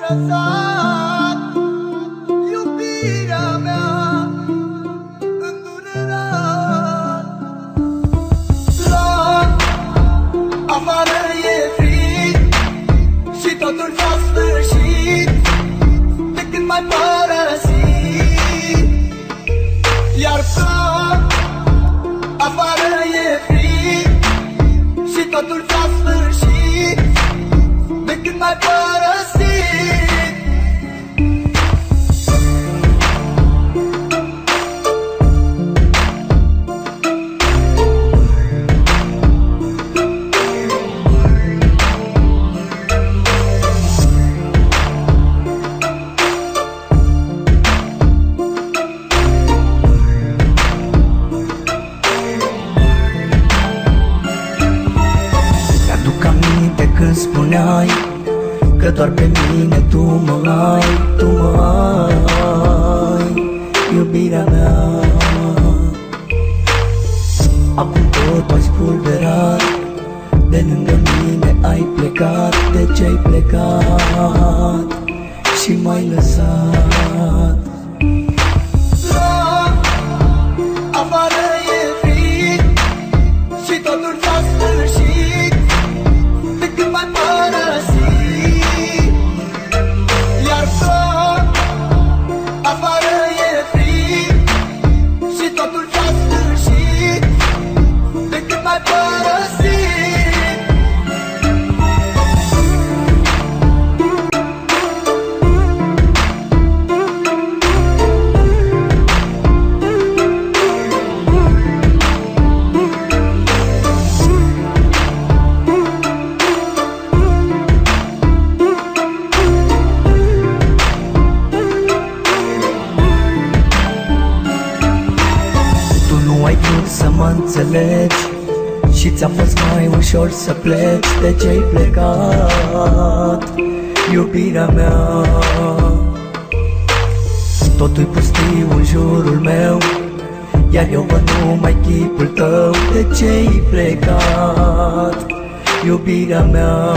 lăsat iubirea mea îndurerat. La afară e frig și totul s-a sfârșit de când m-ai părăsit. Iar afară e frig și totul s-a sfârșit de când m-ai părăsit. Când spuneai că doar pe mine tu mă ai, tu mă ai, iubirea mea. Acum tot ai spulberat, de lângă mine ai plecat. De ce ai plecat și m-ai lăsat? La afară e frig și totul s-a sfârșit de când m-ai părăsit. Iar afară e frig și totul s-a sfârșit de când m-ai părăsit. Ai vrut să mă înțelegi și ți-a fost mai ușor să pleci. De ce ai plecat, iubirea mea? Totul-i pustiu în jurul meu, iar eu văd numai chipul tău. De ce ai plecat, iubirea mea?